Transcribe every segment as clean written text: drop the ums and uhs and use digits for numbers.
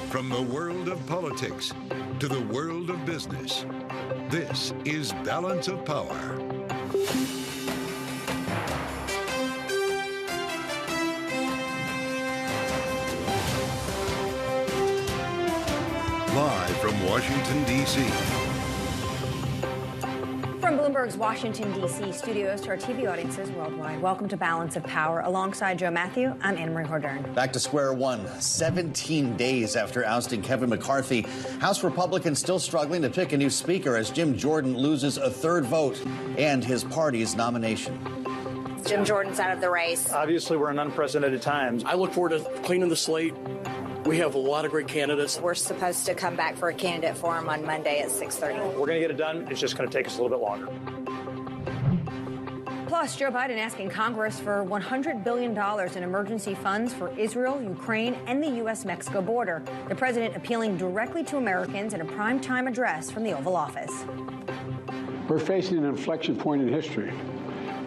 From the world of politics to the world of business, this is Balance of Power. Live from Washington, D.C. From Bloomberg's Washington, D.C. studios to our TV audiences worldwide, welcome to Balance of Power. Alongside Joe Matthew, I'm Anne Marie Hordern. Back to square one. 17 days after ousting Kevin McCarthy, House Republicans still struggling to pick a new speaker as Jim Jordan loses a third vote and his party's nomination. Jim Jordan's out of the race. Obviously, we're in unprecedented times. I look forward to cleaning the slate. We have a lot of great candidates. We're supposed to come back for a candidate forum on Monday at 6:30. We're going to get it done. It's just going to take us a little bit longer. Plus, Joe Biden asking Congress for $100 billion in emergency funds for Israel, Ukraine, and the U.S.-Mexico border. The president appealing directly to Americans in a primetime address from the Oval Office. We're facing an inflection point in history.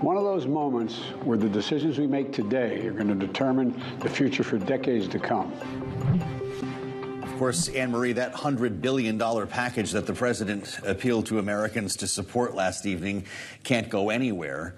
One of those moments where the decisions we make today are going to determine the future for decades to come. Of course, Anne-Marie, that $100 billion package that the president appealed to Americans to support last evening can't go anywhere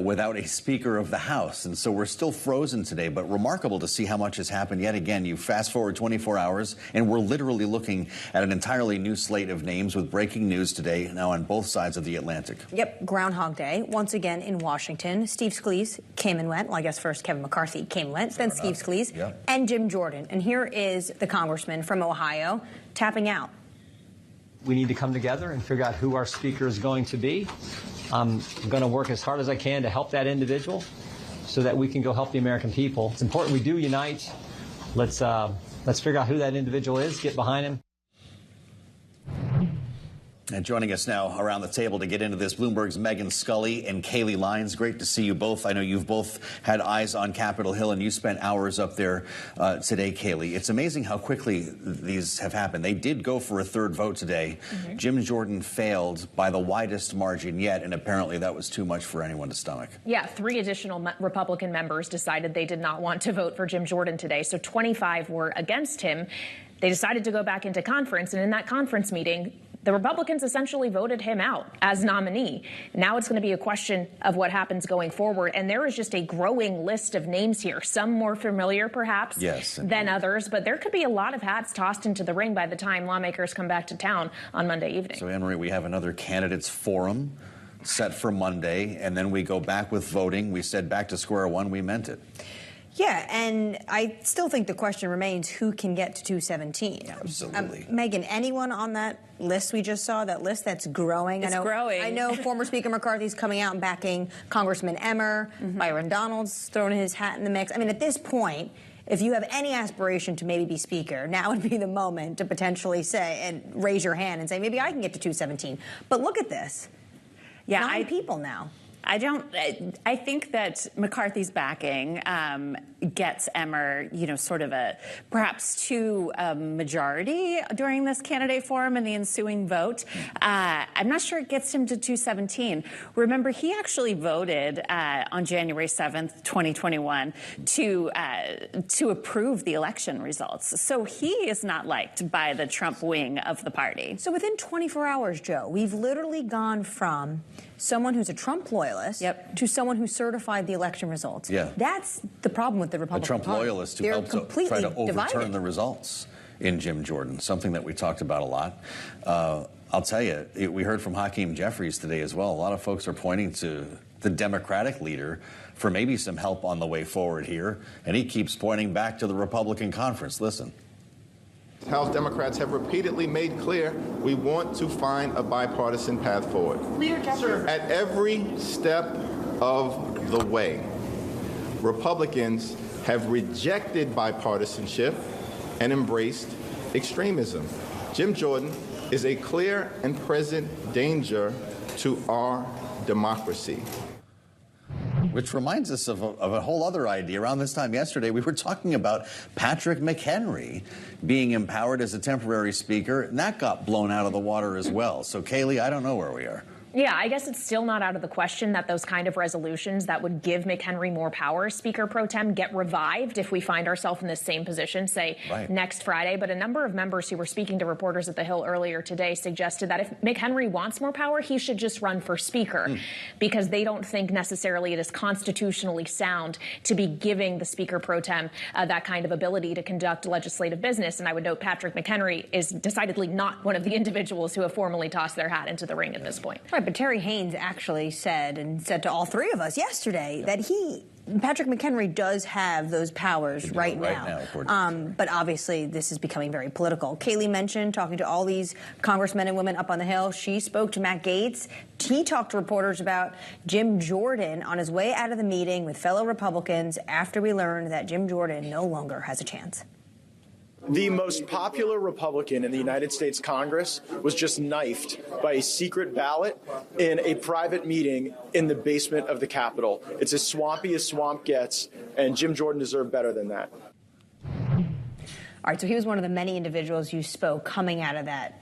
without a Speaker of the House. And so we're still frozen today, but remarkable to see how much has happened yet again. You fast forward 24 hours, and we're literally looking at an entirely new slate of names with breaking news today now on both sides of the Atlantic. Yep, Groundhog Day, once again in Washington. Steve Scalise came and went. Well, I guess first Kevin McCarthy came and went, then Steve Scalise, and Jim Jordan. And here is the congressman from Ohio tapping out. We need to come together and figure out who our speaker is going to be. I'm going to work as hard as I can to help that individual so that we can go help the American people. It's important we do unite. Let's figure out who that individual is, get behind him. And joining us now around the table to get into this, Bloomberg's Megan Scully and Kayleigh Lyons. Great to see you both. I know you've both had eyes on Capitol Hill, and you spent hours up there today, Kayleigh. It's amazing how quickly these have happened. They did go for a third vote today. Jim Jordan failed by the widest margin yet, and apparently that was too much for anyone to stomach. Yeah, 3 additional Republican members decided they did not want to vote for Jim Jordan today, so 25 were against him. They decided to go back into conference, and in that conference meeting, the Republicans essentially voted him out as nominee. Now it's going to be a question of what happens going forward. And there is just a growing list of names here, some more familiar perhaps than others. But there could be a lot of hats tossed into the ring by the time lawmakers come back to town on Monday evening. So, Anne-Marie, we have another candidates forum set for Monday, and then we go back with voting. We said back to square one. We meant it. Yeah, and I still think the question remains who can get to 217. Absolutely. Megan, anyone on that list we just saw, that list that's growing? It's growing. I know former Speaker McCarthy's coming out and backing Congressman Emmer. Byron Donalds throwing his hat in the mix. I mean, at this point, if you have any aspiration to maybe be Speaker, now would be the moment to potentially say and raise your hand and say, maybe I can get to 217. But look at this. Yeah, 9 people now. I think that McCarthy's backing gets Emmer, sort of a perhaps to a majority during this candidate forum and the ensuing vote. I'm not sure it gets him to 217. Remember, he actually voted on January 7th, 2021 to approve the election results. So he is not liked by the Trump wing of the party. So within 24 hours, Joe, we've literally gone from someone who's a Trump loyalist to someone who certified the election results. Yeah. That's the problem with the Republican Trump Party. loyalist who They're helped completely try to overturn divided. the results in Jim Jordan, something that we talked about a lot. I'll tell you, we heard from Hakeem Jeffries today as well. A lot of folks are pointing to the Democratic leader for maybe some help on the way forward here, and he keeps pointing back to the Republican conference. Listen. House Democrats have repeatedly made clear we want to find a bipartisan path forward. At every step of the way, Republicans have rejected bipartisanship and embraced extremism. Jim Jordan is a clear and present danger to our democracy. Which reminds us of a whole other idea. Around this time yesterday, we were talking about Patrick McHenry being empowered as a temporary speaker, and that got blown out of the water as well. So, Kayleigh, I don't know where we are. Yeah, I guess it's still not out of the question that those kind of resolutions that would give McHenry more power, Speaker Pro Tem, get revived if we find ourselves in this same position, say, next Friday. But a number of members who were speaking to reporters at the Hill earlier today suggested that if McHenry wants more power, he should just run for Speaker, because they don't think necessarily it is constitutionally sound to be giving the Speaker Pro Tem that kind of ability to conduct legislative business. And I would note Patrick McHenry is decidedly not one of the individuals who have formally tossed their hat into the ring at this point. Right, but Terry Haynes actually said to all three of us yesterday that Patrick McHenry does have those powers right now. But obviously, this is becoming very political. Kayleigh mentioned talking to all these congressmen and women up on the Hill. She spoke to Matt Gaetz. He talked to reporters about Jim Jordan on his way out of the meeting with fellow Republicans after we learned that Jim Jordan no longer has a chance. The most popular Republican in the United States Congress was just knifed by a secret ballot in a private meeting in the basement of the Capitol. It's as swampy as swamp gets, and Jim Jordan deserved better than that. All right, so he was one of the many individuals you spoke coming out of that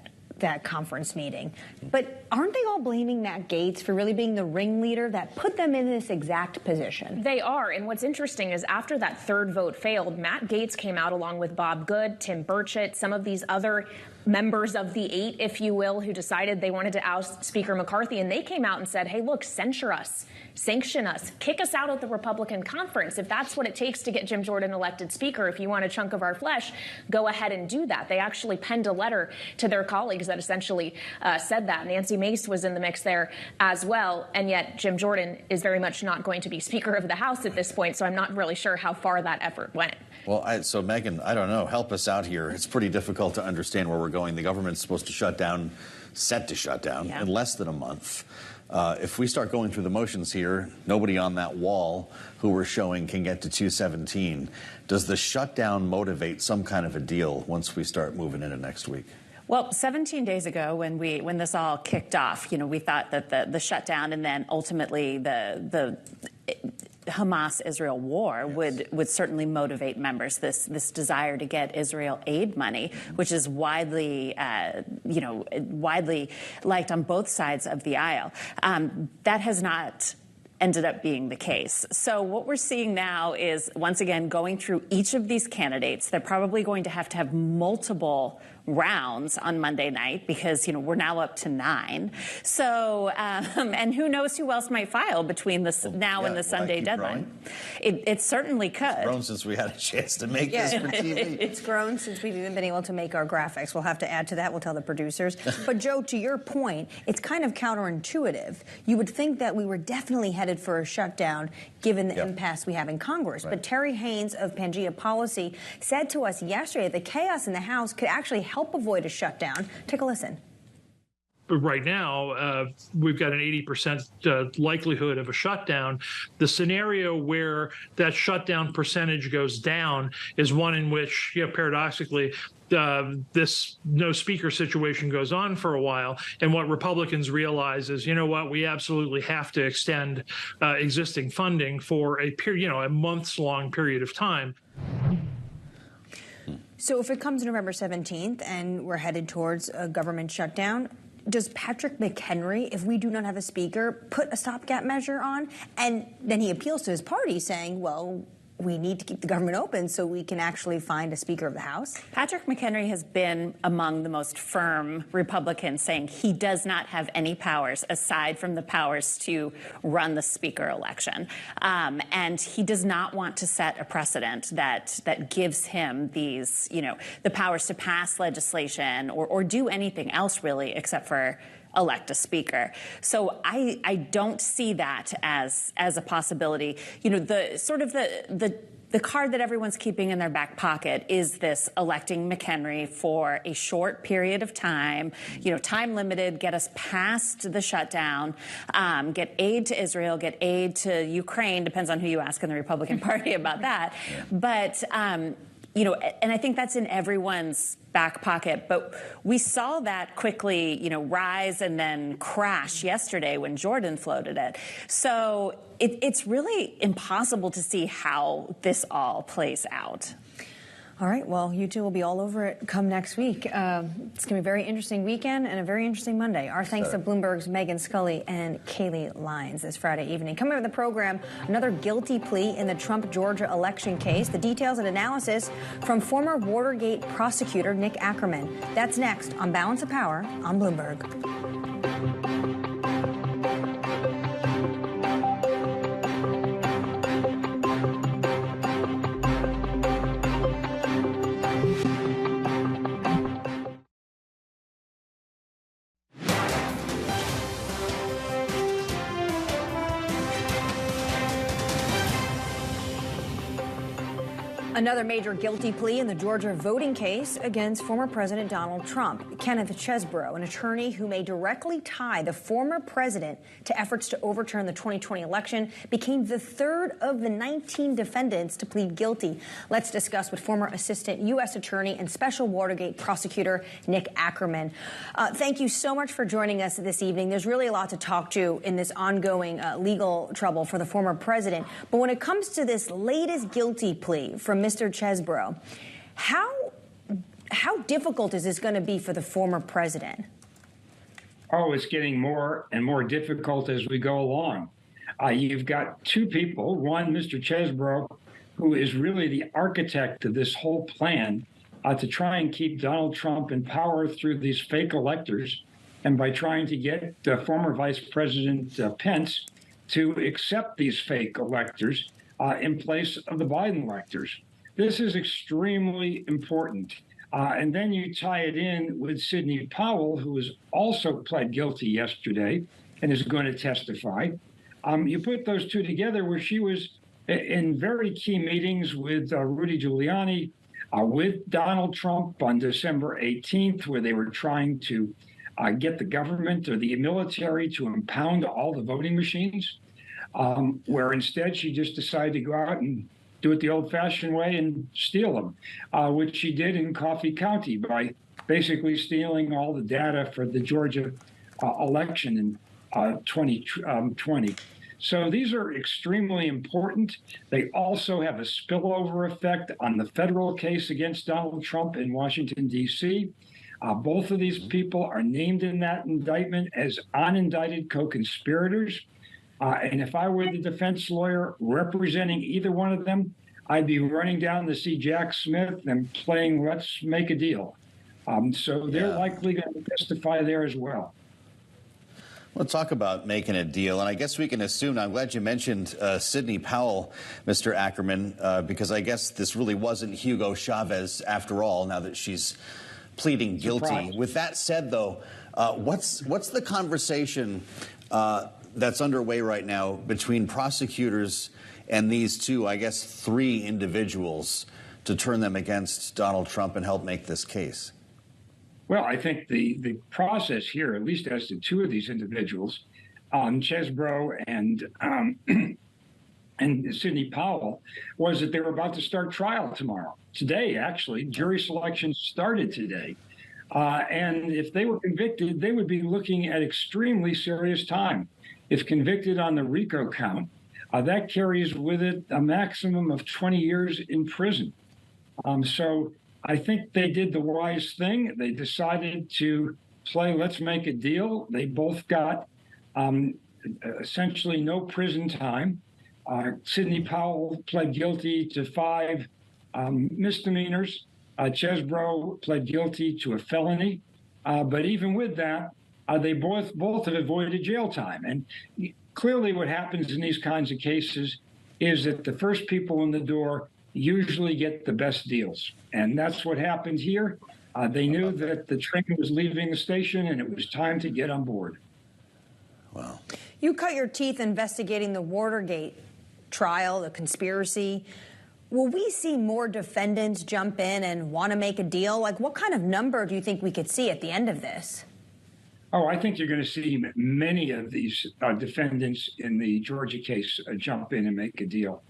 conference meeting. But aren't they all blaming Matt Gaetz for really being the ringleader that put them in this exact position? They are. And what's interesting is after that third vote failed, Matt Gaetz came out along with Bob Good, Tim Burchett, some of these other members of the eight, if you will, who decided they wanted to oust Speaker McCarthy. And they came out and said, hey, look, censure us, sanction us, kick us out of the Republican conference. If that's what it takes to get Jim Jordan elected Speaker, if you want a chunk of our flesh, go ahead and do that. They actually penned a letter to their colleagues that essentially said that. Nancy Mace was in the mix there as well. And yet Jim Jordan is very much not going to be Speaker of the House at this point. So I'm not really sure how far that effort went. Well, so Megan, I don't know. Help us out here. It's pretty difficult to understand where we're going. The government's supposed to shut down, set to shut down in less than a month. If we start going through the motions here, nobody on that wall who we're showing can get to 217. Does the shutdown motivate some kind of a deal once we start moving into next week? Well, 17 days ago, when this all kicked off, we thought that the shutdown and then ultimately the Hamas-Israel war would certainly motivate members. This desire to get Israel aid money, which is widely liked on both sides of the aisle, that has not ended up being the case. So what we're seeing now is, once again, going through each of these candidates. They're probably going to have multiple rounds on Monday night because, we're now up to 9. So, and who knows who else might file between and the Sunday deadline. It certainly could. It's grown since we had a chance to make this for TV. It's grown since we've even been able to make our graphics. We'll have to add to that. We'll tell the producers. But Joe, to your point, it's kind of counterintuitive. You would think that we were definitely headed for a shutdown given the impasse we have in Congress. But Terry Haynes of Pangea Policy said to us yesterday that the chaos in the House could actually help avoid a shutdown. Take a listen. Right now, we've got an 80% likelihood of a shutdown. The scenario where that shutdown percentage goes down is one in which, paradoxically, this no speaker situation goes on for a while. And what Republicans realize is, we absolutely have to extend existing funding for a period, a months-long period of time. So if it comes November 17th and we're headed towards a government shutdown, does Patrick McHenry, if we do not have a speaker, put a stopgap measure on? And then he appeals to his party saying, well, we need to keep the government open so we can actually find a Speaker of the House? Patrick McHenry has been among the most firm Republicans, saying he does not have any powers aside from the powers to run the Speaker election. And he does not want to set a precedent that gives him these, the powers to pass legislation or do anything else really except for elect a speaker. So I don't see that as a possibility. The card that everyone's keeping in their back pocket is this electing McHenry for a short period of time, time limited, get us past the shutdown, get aid to Israel, get aid to Ukraine, depends on who you ask in the Republican Party about that. But, and I think that's in everyone's back pocket. But we saw that quickly, rise and then crash yesterday when Jordan floated it. So it's really impossible to see how this all plays out. All right. Well, you two will be all over it come next week. It's going to be a very interesting weekend and a very interesting Monday. Our thanks to Bloomberg's Megan Scully and Kaylee Lyons this Friday evening. Coming up in the program, another guilty plea in the Trump Georgia election case. The details and analysis from former Watergate prosecutor Nick Akerman. That's next on Balance of Power on Bloomberg. Another major guilty plea in the Georgia voting case against former President Donald Trump. Kenneth Chesbrough, an attorney who may directly tie the former president to efforts to overturn the 2020 election, became the third of the 19 defendants to plead guilty. Let's discuss with former Assistant U.S. Attorney and Special Watergate Prosecutor Nick Akerman. Thank you so much for joining us this evening. There's really a lot to talk to in this ongoing legal trouble for the former president. But when it comes to this latest guilty plea from Mr. Chesbrough, how difficult is this going to be for the former president? Oh, it's getting more and more difficult as we go along. You've got two people, one, Mr. Chesbrough, who is really the architect of this whole plan to try and keep Donald Trump in power through these fake electors, and by trying to get former Vice President Pence to accept these fake electors in place of the Biden electors. This is extremely important. And then you tie it in with Sidney Powell, who has also pled guilty yesterday and is going to testify. You put those two together where she was in very key meetings with Rudy Giuliani, with Donald Trump on December 18th, where they were trying to get the government or the military to impound all the voting machines, where instead she just decided to go out and do it the old-fashioned way and steal them, which she did in Coffee County by basically stealing all the data for the Georgia election in 2020. So these are extremely important. They also have a spillover effect on the federal case against Donald Trump in Washington, D.C. Both of these people are named in that indictment as unindicted co-conspirators. And if I were the defense lawyer representing either one of them, I'd be running down to see Jack Smith and playing Let's Make a Deal. So they're likely going to testify there as well. Let's talk about making a deal. And I guess we can assume, I'm glad you mentioned Sidney Powell, Mr. Akerman, because I guess this really wasn't Hugo Chavez after all, now that she's pleading guilty. Surprise. With that said, though, what's the conversation that's underway right now between prosecutors and these two, I guess, three individuals to turn them against Donald Trump and help make this case? Well, I think the process here, at least as to two of these individuals, Chesbrough and Sidney Powell, was that they were about to start trial tomorrow. Today, actually, jury selection started today. And if they were convicted, they would be looking at extremely serious time. If convicted on the RICO count, that carries with it a maximum of 20 years in prison. So I think they did the wise thing. They decided to play Let's Make a Deal. They both got essentially no prison time. Sidney Powell pled guilty to 5 misdemeanors. Chesbrough pled guilty to a felony. But even with that, they both have avoided jail time. And clearly what happens in these kinds of cases is that the first people in the door usually get the best deals. And that's what happened here. They knew that the train was leaving the station and it was time to get on board. Wow. You cut your teeth investigating the Watergate trial, the conspiracy. Will we see more defendants jump in and want to make a deal? Like, what kind of number do you think we could see at the end of this? Oh, I think you're going to see many of these defendants in the Georgia case jump in and make a deal.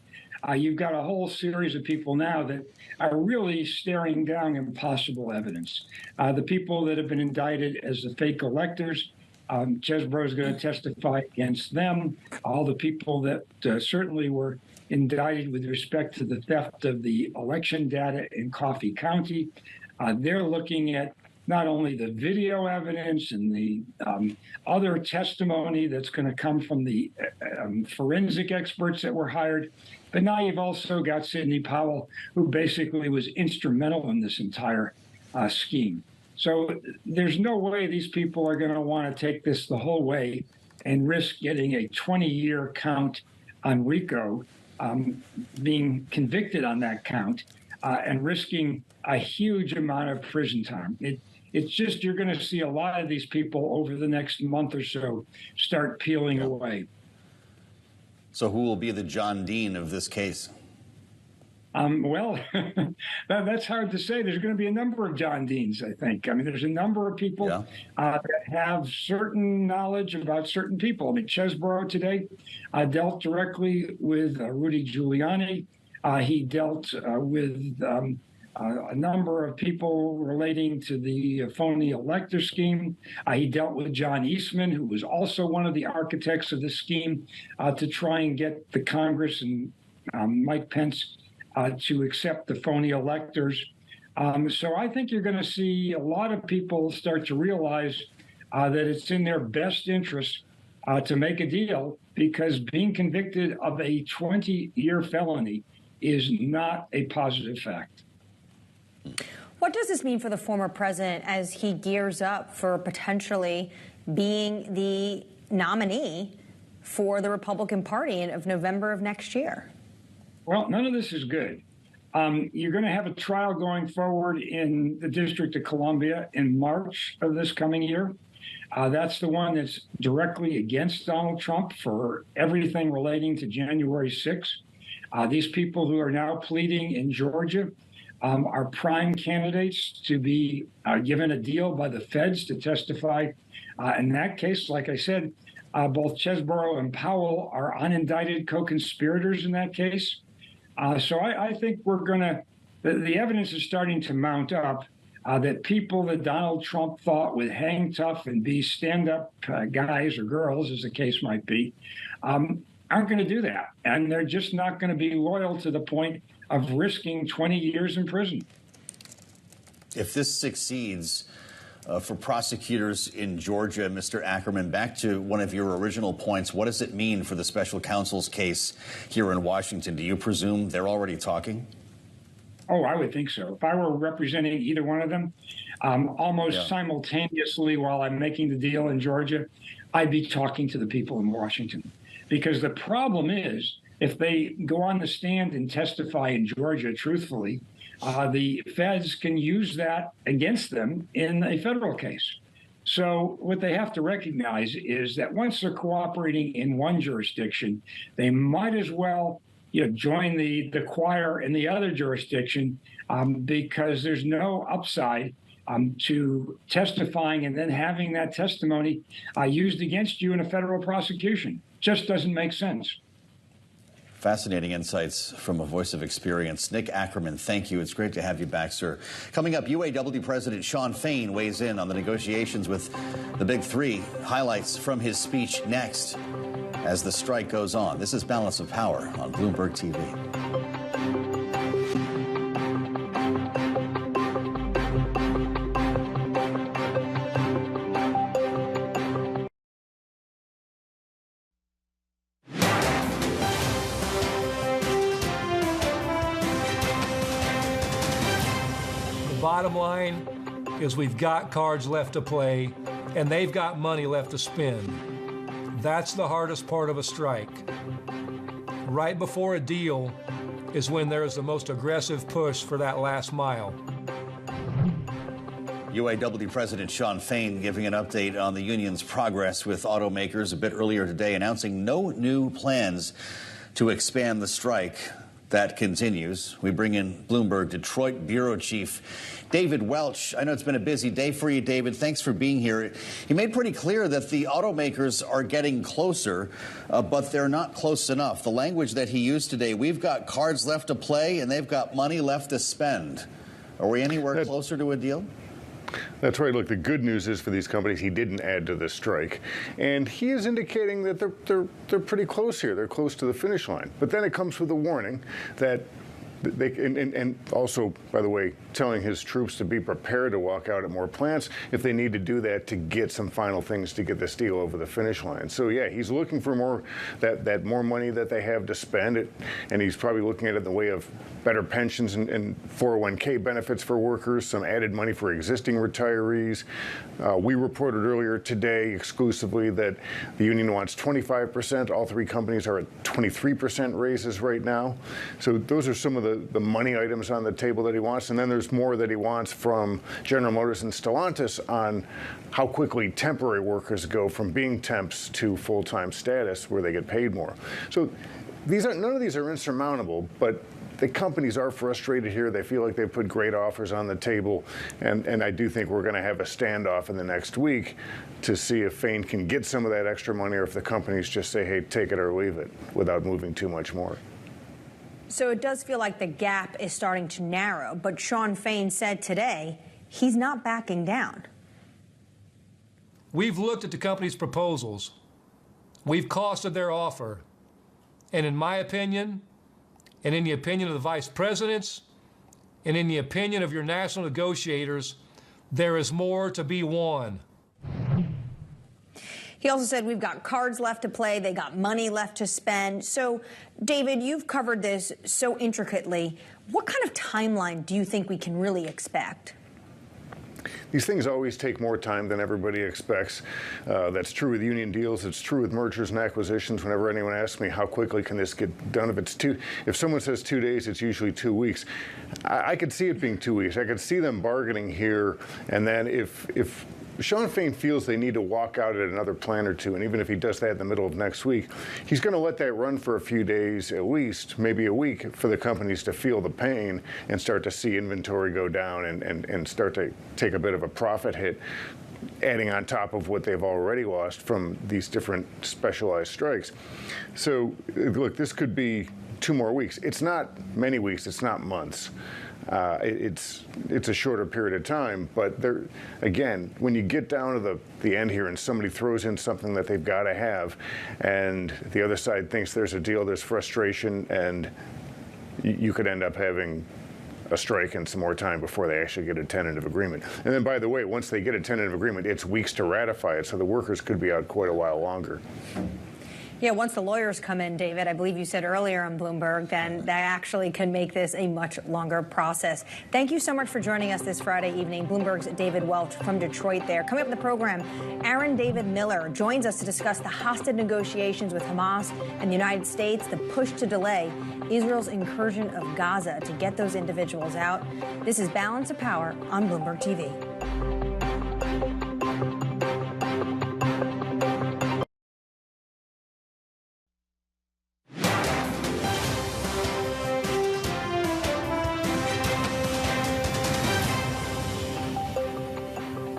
You've got a whole series of people now that are really staring down impossible evidence. The people that have been indicted as the fake electors, Chesbrough is going to testify against them. All the people that certainly were indicted with respect to the theft of the election data in Coffee County. They're looking at not only the video evidence and the other testimony that's going to come from the forensic experts that were hired, but now you've also got Sidney Powell, who basically was instrumental in this entire scheme. So there's no way these people are going to want to take this the whole way and risk getting a 20-year count on RICO, being convicted on that count, and risking a huge amount of prison time. It's just, you're going to see a lot of these people over the next month or so start peeling away. So who will be the John Dean of this case? Well, that's hard to say. There's going to be a number of John Deans, I think. I mean, there's a number of people that have certain knowledge about certain people. I mean, Chesbrough today dealt directly with Rudy Giuliani. He dealt with a number of people relating to the phony elector scheme. He dealt with John Eastman, who was also one of the architects of the scheme to try and get the Congress and Mike Pence to accept the phony electors. So I think you're going to see a lot of people start to realize that it's in their best interest to make a deal, because being convicted of a 20-year felony is not a positive fact. What does this mean for the former president as he gears up for potentially being the nominee for the Republican Party of November of next year? Well, none of this is good. You're going to have a trial going forward in the District of Columbia in March of this coming year. That's the one that's directly against Donald Trump for everything relating to January 6th. These people who are now pleading in Georgia are prime candidates to be given a deal by the feds to testify. In that case, like I said, both Chesbrough and Powell are unindicted co-conspirators in that case. So I think we're going to, the evidence is starting to mount up that people that Donald Trump thought would hang tough and be stand-up guys or girls, as the case might be, aren't going to do that. And they're just not going to be loyal to the point of risking 20 years in prison. If this succeeds for prosecutors in Georgia, Mr. Akerman, back to one of your original points, what does it mean for the special counsel's case here in Washington? Do you presume they're already talking? Oh, I would think so. If I were representing either one of them, almost simultaneously while I'm making the deal in Georgia, I'd be talking to the people in Washington. Because the problem is, if they go on the stand and testify in Georgia truthfully, the feds can use that against them in a federal case. So what they have to recognize is that once they're cooperating in one jurisdiction, they might as well join the choir in the other jurisdiction, because there's no upside to testifying and then having that testimony used against you in a federal prosecution. Just doesn't make sense. Fascinating insights from a voice of experience. Nick Akerman, thank you. It's great to have you back, sir. Coming up, UAW President Shawn Fain weighs in on the negotiations with the Big Three. Highlights from his speech next as the strike goes on. This is Balance of Power on Bloomberg TV. Bottom line is we've got cards left to play, and they've got money left to spend. That's the hardest part of a strike. Right before a deal is when there is the most aggressive push for that last mile. UAW President Shawn Fain giving an update on the union's progress with automakers a bit earlier today, announcing no new plans to expand the strike. That continues. We bring in Bloomberg Detroit Bureau Chief David Welch. I know it's been a busy day for you, David. Thanks for being here. He made pretty clear that the automakers are getting closer, but they're not close enough. The language that he used today, we've got cards left to play and they've got money left to spend. Are we anywhere closer to a deal? That's right. Look, the good news is for these companies, he didn't add to the strike. And he is indicating that they're pretty close here. They're close to the finish line. But then it comes with a warning that they, and also, by the way, telling his troops to be prepared to walk out at more plants if they need to do that to get some final things to get this deal over the finish line. So yeah, he's looking for more that more money that they have to spend it, and he's probably looking at it in the way of better pensions and 401k benefits for workers, some added money for existing retirees. We reported earlier today exclusively that the union wants 25%. All three companies are at 23% raises right now. So those are some of the money items on the table that he wants. And then there's more that he wants from General Motors and Stellantis on how quickly temporary workers go from being temps to full-time status where they get paid more. So none of these are insurmountable, but the companies are frustrated here. They feel like they put great offers on the table, and I do think we're going to have a standoff in the next week to see if Fain can get some of that extra money or if the companies just say, hey, take it or leave it without moving too much more. So it does feel like the gap is starting to narrow, but Shawn Fain said today he's not backing down. We've looked at the company's proposals. We've costed their offer. And in my opinion, and in the opinion of the vice presidents, and in the opinion of your national negotiators, there is more to be won. He also said we've got cards left to play, they got money left to spend. So, David, you've covered this so intricately. What kind of timeline do you think we can really expect? These things always take more time than everybody expects. That's true with union deals. It's true with mergers and acquisitions. Whenever anyone asks me how quickly can this get done, if someone says 2 days, it's usually 2 weeks. I could see it being 2 weeks. I could see them bargaining here, and then if Shawn Fain feels they need to walk out at another plant or two, and even if he does that in the middle of next week, he's going to let that run for a few days at least, maybe a week, for the companies to feel the pain and start to see inventory go down and start to take a bit of a profit hit, adding on top of what they've already lost from these different specialized strikes. So, look, this could be 2 more weeks. It's not many weeks. It's not months. It's a shorter period of time, but again, when you get down to the end here and somebody throws in something that they've got to have, and the other side thinks there's a deal, there's frustration, and you could end up having a strike and some more time before they actually get a tentative agreement. And then, by the way, once they get a tentative agreement, it's weeks to ratify it, so the workers could be out quite a while longer. Yeah, once the lawyers come in, David, I believe you said earlier on Bloomberg, then that actually can make this a much longer process. Thank you so much for joining us this Friday evening. Bloomberg's David Welch from Detroit there. Coming up in the program, Aaron David Miller joins us to discuss the hostage negotiations with Hamas and the United States, the push to delay Israel's incursion of Gaza to get those individuals out. This is Balance of Power on Bloomberg TV.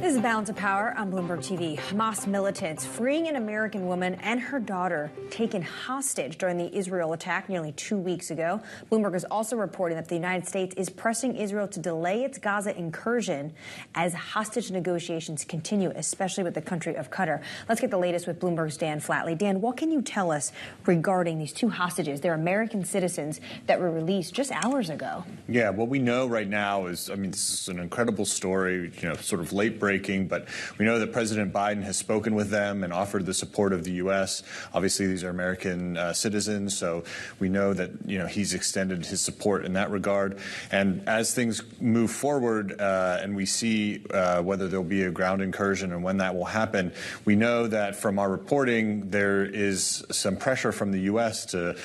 This is Balance of Power on Bloomberg TV. Hamas militants freeing an American woman and her daughter taken hostage during the Israel attack nearly 2 weeks ago. Bloomberg is also reporting that the United States is pressing Israel to delay its Gaza incursion as hostage negotiations continue, especially with the country of Qatar. Let's get the latest with Bloomberg's Dan Flatley. Dan, what can you tell us regarding these 2 hostages? They're American citizens that were released just hours ago. Yeah, what we know right now is, this is an incredible story, sort of late breaking, but we know that President Biden has spoken with them and offered the support of the U.S. Obviously, these are American citizens, so we know that, he's extended his support in that regard. And as things move forward and we see whether there'll be a ground incursion and when that will happen, we know that from our reporting, there is some pressure from the U.S. to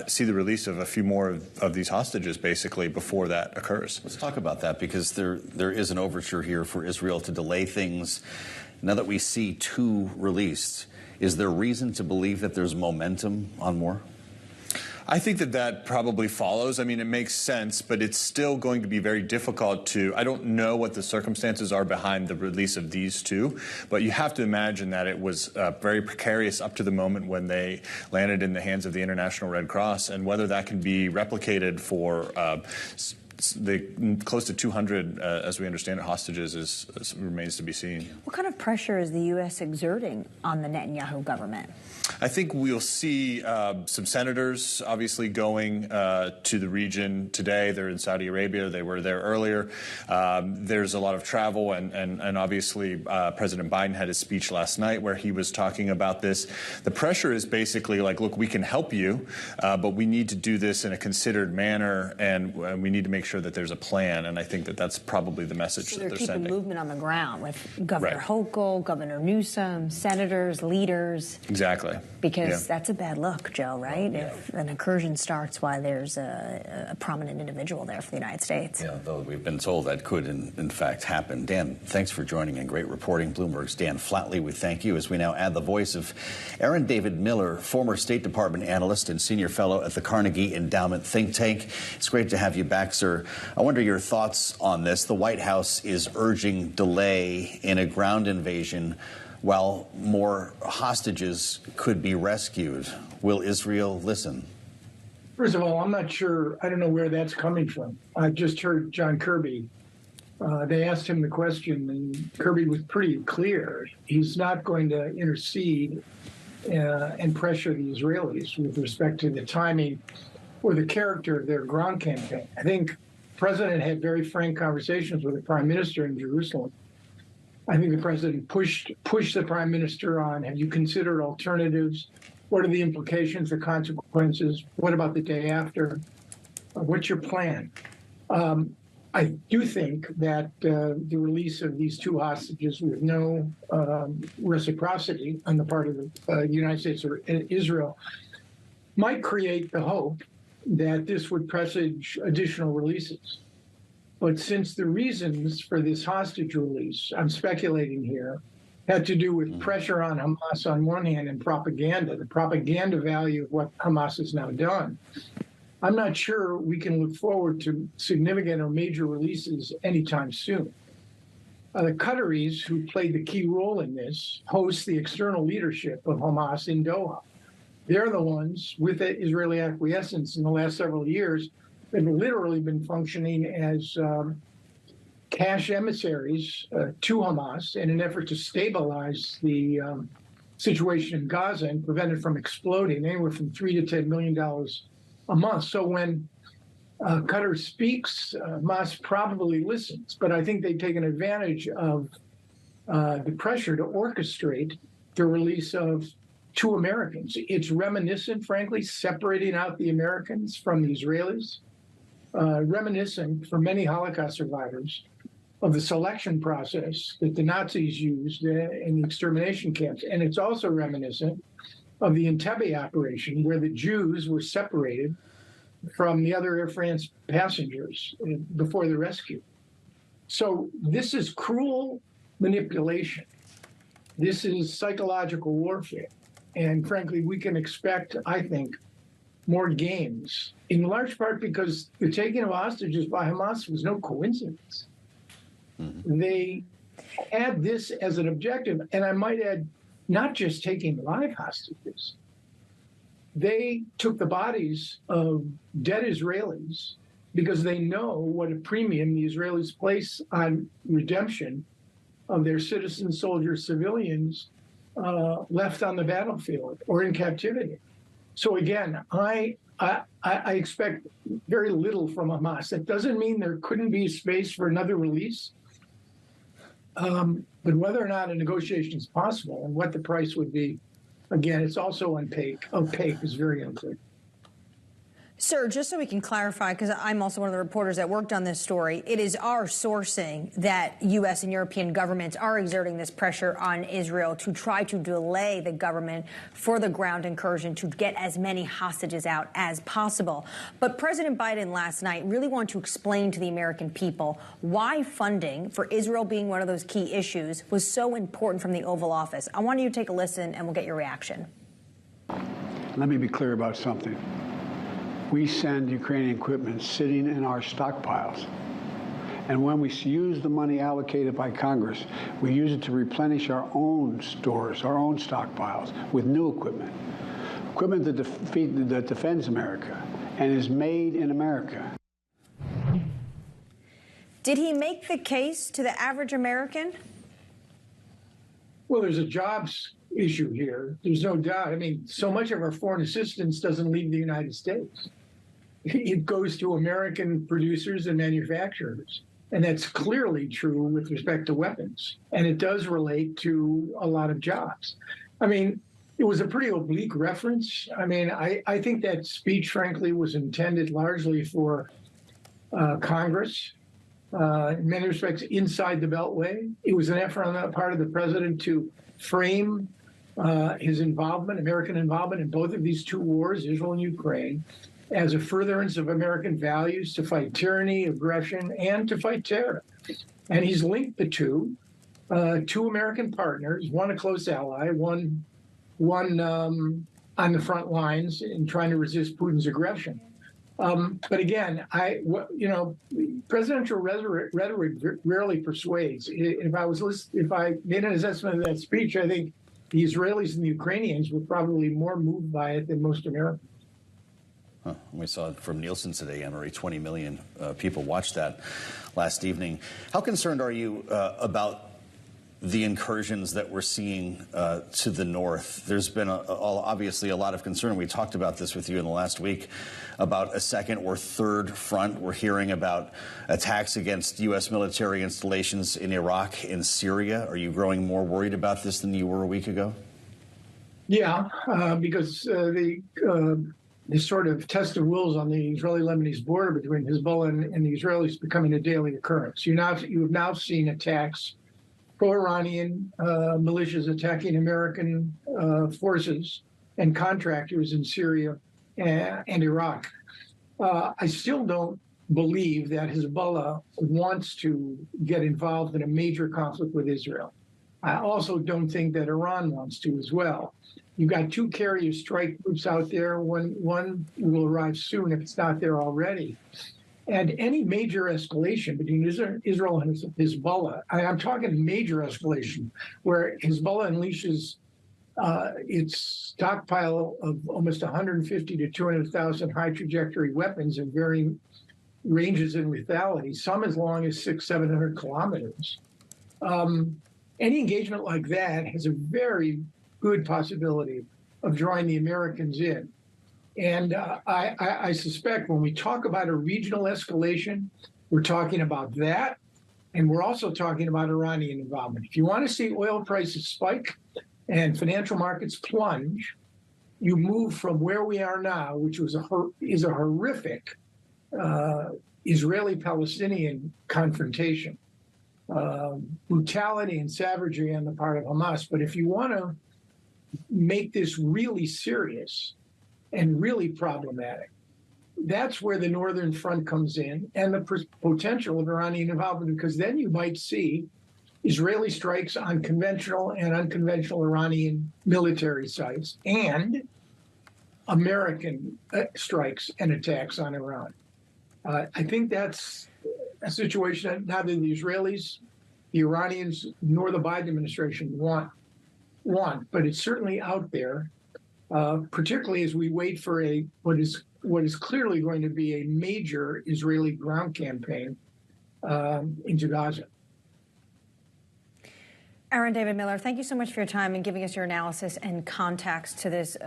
see the release of a few more of these hostages, basically, before that occurs. Let's talk about that, because there is an overture here for Israel to delay things. Now that we see 2 released, is there reason to believe that there's momentum on more? I think that probably follows. It makes sense, but it's still going to be very difficult to, I don't know what the circumstances are behind the release of these 2, but you have to imagine that it was very precarious up to the moment when they landed in the hands of the International Red Cross, and whether that can be replicated for close to 200, as we understand it, hostages remains to be seen. What kind of pressure is the U.S. exerting on the Netanyahu government? I think we'll see some senators obviously going to the region today. They're in Saudi Arabia. They were there earlier. There's a lot of travel, and obviously President Biden had his speech last night where he was talking about this. The pressure is basically like, look, we can help you, but we need to do this in a considered manner, and we need to make sure that there's a plan. And I think that that's probably the message that they're sending. So they're keeping movement on the ground with Governor Hochul, Governor Newsom, senators, leaders. Exactly. Because that's a bad look, Joe, right? If an incursion starts while there's a prominent individual there for the United States. Yeah, though we've been told that could, in fact, happen. Dan, thanks for joining and great reporting. Bloomberg's Dan Flatley, we thank you as we now add the voice of Aaron David Miller, former State Department analyst and senior fellow at the Carnegie Endowment think tank. It's great to have you back, sir. I wonder your thoughts on this. The White House is urging delay in a ground invasion while more hostages could be rescued. Will Israel listen? First of all, I'm not sure. I don't know where that's coming from. I just heard John Kirby. They asked him the question, and Kirby was pretty clear. He's not going to intercede and pressure the Israelis with respect to the timing or the character of their ground campaign. I think the president had very frank conversations with the prime minister in Jerusalem. I think the president pushed the prime minister on, have you considered alternatives? What are the implications, the consequences? What about the day after? What's your plan? I do think that the release of these two hostages with no reciprocity on the part of the United States or Israel might create the hope that this would presage additional releases. But since the reasons for this hostage release, I'm speculating here, had to do with pressure on Hamas on one hand and propaganda, the propaganda value of what Hamas has now done, I'm not sure we can look forward to significant or major releases anytime soon. The Qataris, who played the key role in this, host the external leadership of Hamas in Doha. They're the ones, with the Israeli acquiescence in the last several years, that have literally been functioning as cash emissaries to Hamas in an effort to stabilize the situation in Gaza and prevent it from exploding, anywhere from $3 to $10 million a month. So when Qatar speaks, Hamas probably listens, but I think they've taken advantage of the pressure to orchestrate the release of two Americans. It's reminiscent, frankly, separating out the Americans from the Israelis, reminiscent for many Holocaust survivors of the selection process that the Nazis used in the extermination camps. And it's also reminiscent of the Entebbe operation, where the Jews were separated from the other Air France passengers before the rescue. So this is cruel manipulation. This is psychological warfare. And frankly, we can expect, I think, more games, in large part because the taking of hostages by Hamas was no coincidence. They had this as an objective, and I might add, not just taking live hostages. They took the bodies of dead Israelis because they know what a premium the Israelis place on redemption of their citizen soldiers, civilians left on the battlefield or in captivity. So again, I expect very little from Hamas. That doesn't mean there couldn't be space for another release. But whether or not a negotiation is possible and what the price would be, again, it's also opaque. Opaque is very unclear. Sir, just so we can clarify, because I'm also one of the reporters that worked on this story, it is our sourcing that U.S. and European governments are exerting this pressure on Israel to try to delay the government for the ground incursion to get as many hostages out as possible. But President Biden last night really wanted to explain to the American people why funding for Israel being one of those key issues was so important from the Oval Office. I want you to take a listen and we'll get your reaction. Let me be clear about something. We send Ukrainian equipment sitting in our stockpiles. And when we use the money allocated by Congress, we use it to replenish our own stores, our own stockpiles with new equipment. Equipment that defends America and is made in America. Did he make the case to the average American? Well, there's a jobs issue here. There's no doubt. I mean, so much of our foreign assistance doesn't leave the United States. It goes to American producers and manufacturers. And that's clearly true with respect to weapons. And it does relate to a lot of jobs. I mean, it was a pretty oblique reference. I mean, I think that speech, frankly, was intended largely for Congress, in many respects inside the Beltway. It was an effort on the part of the president to frame his involvement, American involvement in both of these two wars, Israel and Ukraine, as a furtherance of American values to fight tyranny, aggression, and to fight terror. And he's linked the two American partners, one a close ally, one on the front lines in trying to resist Putin's aggression. But again, presidential rhetoric rarely persuades. If I made an assessment of that speech, I think the Israelis and the Ukrainians were probably more moved by it than most Americans. We saw from Nielsen today, Anne-Marie, 20 million people watched that last evening. How concerned are you about the incursions that we're seeing to the north? There's been obviously a lot of concern. We talked about this with you in the last week about a second or third front. We're hearing about attacks against U.S. military installations in Iraq, in Syria. Are you growing more worried about this than you were a week ago? Yeah, because this sort of test of wills on the Israeli-Lebanese border between Hezbollah and the Israelis is becoming a daily occurrence. You have now seen attacks, pro-Iranian militias attacking American forces and contractors in Syria and Iraq. I still don't believe that Hezbollah wants to get involved in a major conflict with Israel. I also don't think that Iran wants to as well. You've got two carrier strike groups out there. One will arrive soon if it's not there already. And any major escalation between Israel and Hezbollah, I'm talking major escalation, where Hezbollah unleashes its stockpile of almost 150 to 200,000 high trajectory weapons in varying ranges and lethality, some as long as 600-700 kilometers. Any engagement like that has a very good possibility of drawing the Americans in. And I suspect when we talk about a regional escalation, we're talking about that. And we're also talking about Iranian involvement. If you want to see oil prices spike and financial markets plunge, you move from where we are now, which is a horrific Israeli-Palestinian confrontation, brutality and savagery on the part of Hamas. But if you want to make this really serious and really problematic, that's where the Northern Front comes in and the potential of Iranian involvement, because then you might see Israeli strikes on conventional and unconventional Iranian military sites and American strikes and attacks on Iran. I think that's a situation that neither the Israelis, the Iranians, nor the Biden administration want, but it's certainly out there, particularly as we wait for what is clearly going to be a major Israeli ground campaign into Gaza. Aaron David Miller, thank you so much for your time and giving us your analysis and context to this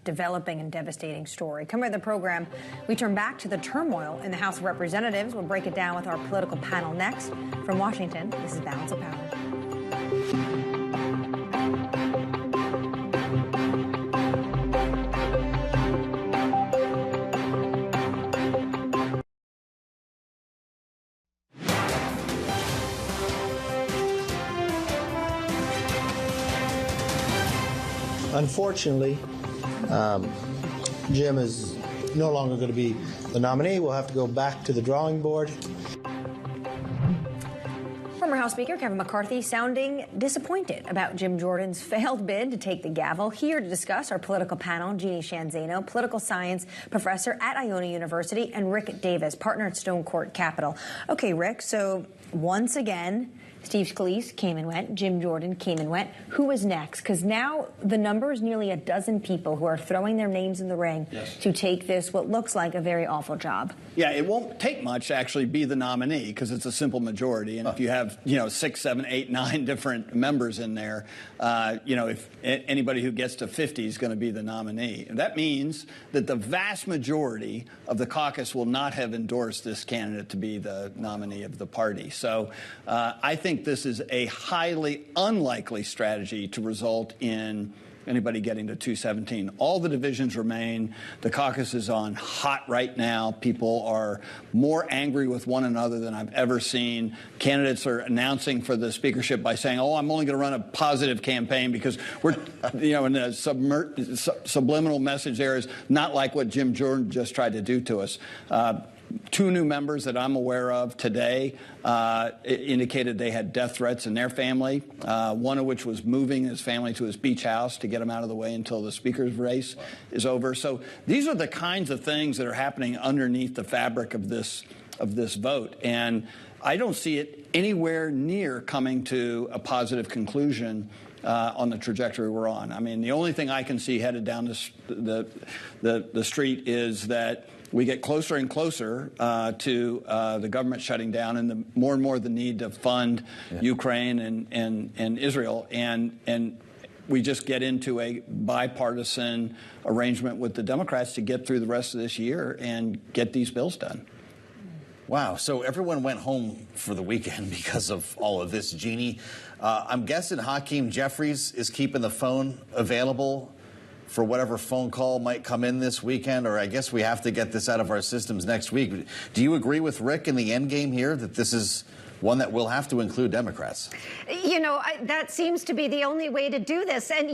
developing and devastating story. Coming to the program, we turn back to the turmoil in the House of Representatives. We'll break it down with our political panel next. From Washington, this is Balance of Power. Unfortunately, Jim is no longer going to be the nominee. We'll have to go back to the drawing board. Former House Speaker Kevin McCarthy sounding disappointed about Jim Jordan's failed bid to take the gavel. Here to discuss our political panel, Jeanne Zaino, political science professor at Iona University, and Rick Davis, partner at Stonecourt Capital. Okay, Rick, so once again, Steve Scalise came and went. Jim Jordan came and went. Who was next? Because now the number is nearly a dozen people who are throwing their names in the ring to take this, what looks like a very awful job. Yeah, it won't take much to actually be the nominee because it's a simple majority. And if you have, 6, 7, 8, 9 different members in there, if anybody who gets to 50 is going to be the nominee. And that means that the vast majority of the caucus will not have endorsed this candidate to be the nominee of the party. So I think this is a highly unlikely strategy to result in anybody getting to 217. All the divisions remain. The caucus is on hot right now. People are more angry with one another than I've ever seen. Candidates are announcing for the speakership by saying, oh, I'm only going to run a positive campaign because we're, in a subliminal message there is not like what Jim Jordan just tried to do to us. 2 new members that I'm aware of today indicated they had death threats in their family, one of which was moving his family to his beach house to get him out of the way until the speaker's race is over. So these are the kinds of things that are happening underneath the fabric of this vote. And I don't see it anywhere near coming to a positive conclusion on the trajectory we're on. I mean, the only thing I can see headed down the street is that we get closer and closer to the government shutting down and more and more the need to fund Ukraine and Israel. And we just get into a bipartisan arrangement with the Democrats to get through the rest of this year and get these bills done. Wow. So everyone went home for the weekend because of all of this. Jeanne, I'm guessing Hakeem Jeffries is keeping the phone available for whatever phone call might come in this weekend, or I guess we have to get this out of our systems next week. Do you agree with Rick in the end game here that this is one that will have to include Democrats? That seems to be the only way to do this. And,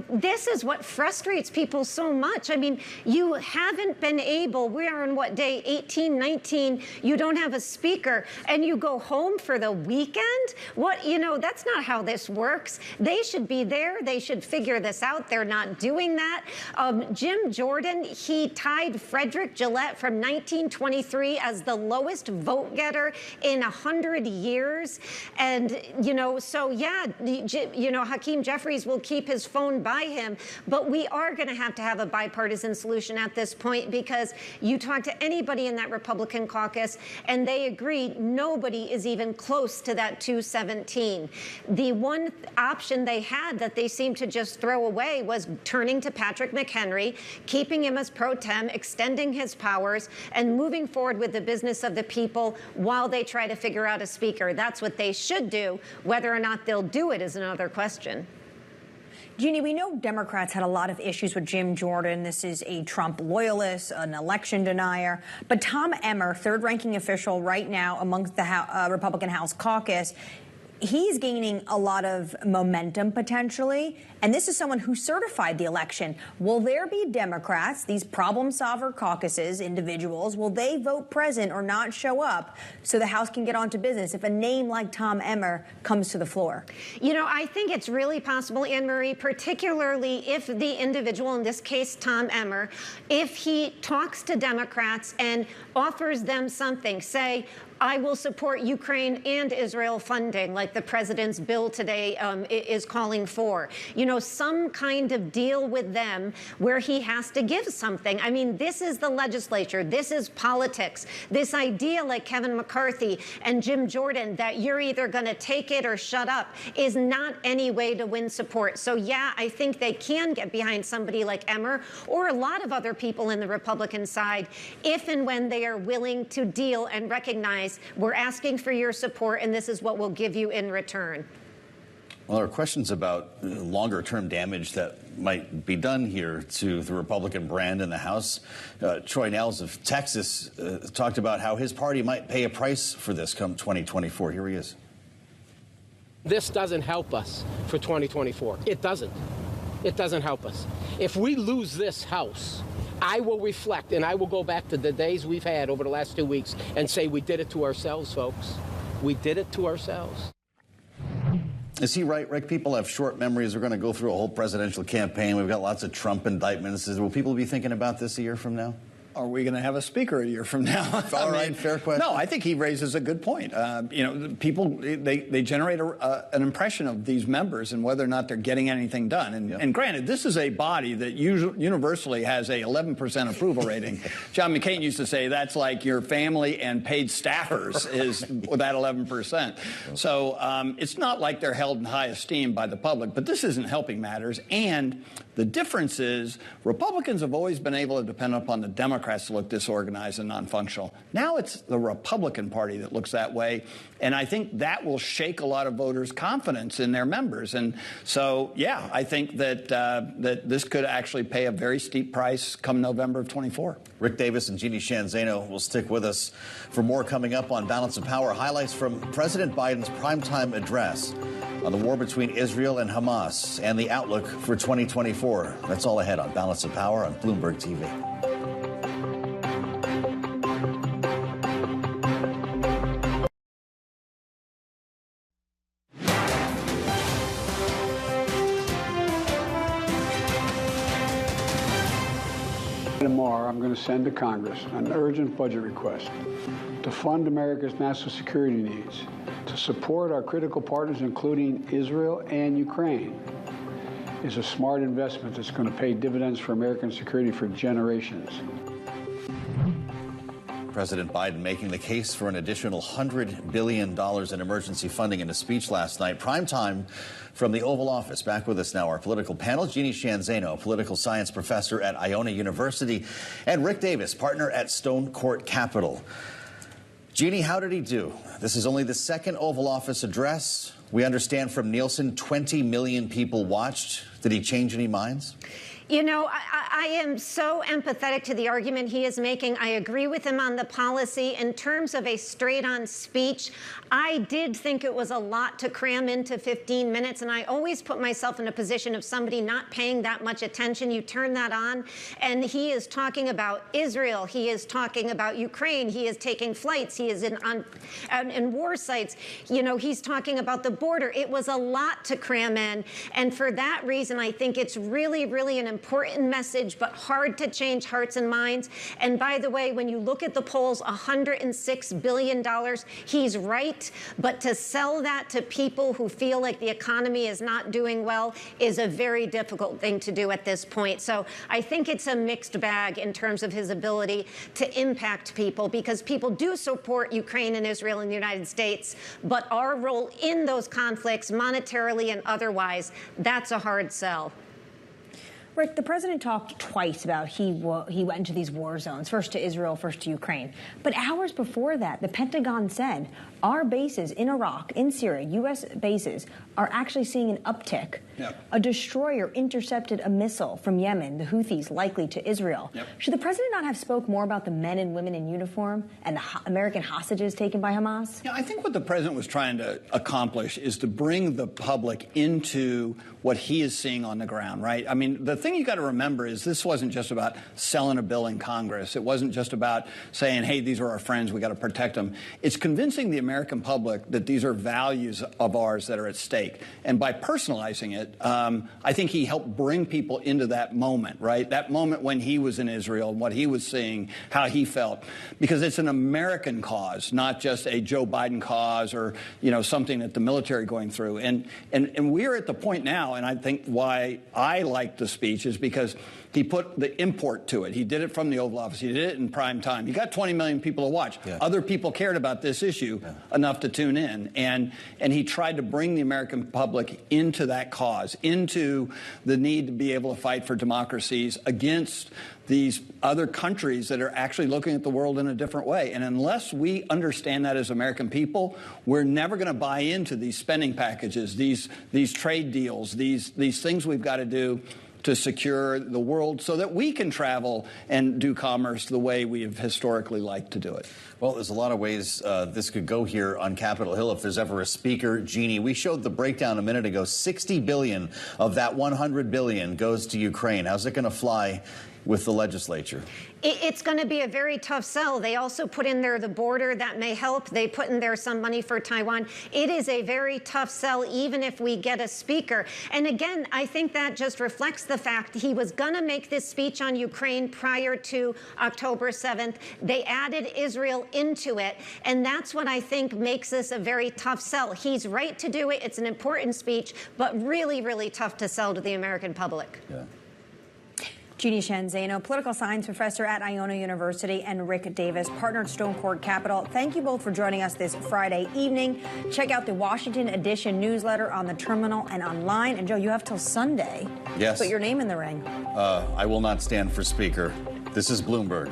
this is what frustrates people so much. I mean, you haven't been able, we are on what day, 18, 19, you don't have a speaker, and you go home for the weekend? That's not how this works. They should be there. They should figure this out. They're not doing that. Jim Jordan, he tied Frederick Gillette from 1923 as the lowest vote getter in 100 years. And, Hakeem Jeffries will keep his phone by him, but we are going to have a bipartisan solution at this point, because you talk to anybody in that Republican caucus and they agree nobody is even close to that 217. The one option they had that they seemed to just throw away was turning to Patrick McHenry, keeping him as pro tem, extending his powers, and moving forward with the business of the people while they try to figure out a speaker. That's what they should do. Whether or not they'll do it is another question. Jeanne, we know Democrats had a lot of issues with Jim Jordan. This is a Trump loyalist, an election denier. But Tom Emmer, third-ranking official right now amongst the Republican House caucus, he's gaining a lot of momentum potentially, and this is someone who certified the election. Will there be Democrats, these problem solver caucuses, individuals, will they vote present or not show up so the House can get on to business if a name like Tom Emmer comes to the floor? I think it's really possible, Anne-Marie, particularly if the individual, in this case Tom Emmer, if he talks to Democrats and offers them something, say, I will support Ukraine and Israel funding, like the president's bill today is calling for. Some kind of deal with them where he has to give something. I mean, this is the legislature. This is politics. This idea, like Kevin McCarthy and Jim Jordan, that you're either going to take it or shut up is not any way to win support. So, yeah, I think they can get behind somebody like Emmer or a lot of other people in the Republican side if and when they are willing to deal and recognize we're asking for your support, and this is what we'll give you in return. Well, there are questions about longer-term damage that might be done here to the Republican brand in the House. Troy Nehls of Texas talked about how his party might pay a price for this come 2024. Here he is. This doesn't help us for 2024. It doesn't. It doesn't help us. If we lose this House, I will reflect, and I will go back to the days we've had over the last 2 weeks and say we did it to ourselves, folks. We did it to ourselves. Is he right, Rick? People have short memories. We're going to go through a whole presidential campaign. We've got lots of Trump indictments. Will people be thinking about this a year from now? are we going to have a speaker a year from now? All right, fair question. No, I think he raises a good point. People, they generate an impression of these members and whether or not they're getting anything done. And granted, this is a body that universally has a 11% approval rating. John McCain used to say that's like your family and paid staffers is that 11%. So it's not like they're held in high esteem by the public, but this isn't helping matters. And the difference is Republicans have always been able to depend upon the Democrats to look disorganized and non-functional. Now it's the Republican Party that looks that way, and I think that will shake a lot of voters' confidence in their members. And so, yeah, I think that that this could actually pay a very steep price come November of 24. Rick Davis and Jeanne Zaino will stick with us for more coming up on Balance of Power. Highlights from President Biden's primetime address on the war between Israel and Hamas and the outlook for 2024. That's all ahead on Balance of Power on Bloomberg TV. Tomorrow, I'm going to send to Congress an urgent budget request to fund America's national security needs, to support our critical partners, including Israel and Ukraine, is a smart investment that's going to pay dividends for American security for generations. President Biden making the case for an additional $100 billion in emergency funding in a speech last night. Prime time from the Oval Office. Back with us now, our political panel, Jeanne Zaino, political science professor at Iona University, and Rick Davis, partner at Stonecourt Capital. Jeanne, how did he do? This is only the second Oval Office address. We understand from Nielsen 20 million people watched. Did he change any minds? You know, I am so empathetic to the argument he is making. I agree with him on the policy. In terms of a straight-on speech, I did think it was a lot to cram into 15 minutes, and I always put myself in a position of somebody not paying that much attention. You turn that on, and he is talking about Israel. He is talking about Ukraine. He is taking flights. He is in war sites. You know, he's talking about the border. It was a lot to cram in, and for that reason, I think it's really, really an important message, but hard to change hearts and minds. And by the way, when you look at the polls, $106 billion, he's right. But to sell that to people who feel like the economy is not doing well is a very difficult thing to do at this point. So I think it's a mixed bag in terms of his ability to impact people, because people do support Ukraine and Israel and the United States, but our role in those conflicts, monetarily and otherwise, that's a hard sell. Rick, the president talked twice about he went into these war zones, first to Israel, first to Ukraine. But hours before that, the Pentagon said our bases in Iraq, in Syria, U.S. bases, are actually seeing an uptick. Yep. A destroyer intercepted a missile from Yemen, the Houthis, likely to Israel. Yep. Should the president not have spoke more about the men and women in uniform and the American hostages taken by Hamas? Yeah, I think what the president was trying to accomplish is to bring the public into what he is seeing on the ground, right? I mean, the thing you got to remember is this wasn't just about selling a bill in Congress. It wasn't just about saying, hey, these are our friends, we got to protect them. It's convincing the American public that these are values of ours that are at stake. And by personalizing it, I think he helped bring people into that moment, right? That moment when he was in Israel, what he was seeing, how he felt. Because it's an American cause, not just a Joe Biden cause or, you know, something that the military going through. And we're at the point now, and I think why I like the speech is because he put the import to it. He did it from the Oval Office. He did it in prime time. He got 20 million people to watch. Yeah. Other people cared about this issue enough to tune in. And he tried to bring the American public into that cause, into the need to be able to fight for democracies against these other countries that are actually looking at the world in a different way. And unless we understand that as American people, we're never going to buy into these spending packages, these trade deals, these things we've got to do to secure the world so that we can travel and do commerce the way we have historically liked to do it. Well, there's a lot of ways this could go here on Capitol Hill if there's ever a speaker. Jeanne, we showed the breakdown a minute ago. $60 billion of that $100 billion goes to Ukraine. How's it going to fly with the legislature? It's going to be a very tough sell. They also put in there the border. That may help. They put in there some money for Taiwan. It is a very tough sell, even if we get a speaker. And again, I think that just reflects the fact he was going to make this speech on Ukraine prior to October 7th. They added Israel into it. And that's what I think makes this a very tough sell. He's right to do it. It's an important speech, but really, really tough to sell to the American public. Yeah. Jeanne Zaino, political science professor at Iona University, and Rick Davis, partner at Stonecourt Capital. Thank you both for joining us this Friday evening. Check out the Washington edition newsletter on the terminal and online. And Joe, you have till Sunday. Yes. Put your name in the ring. I will not stand for speaker. This is Bloomberg.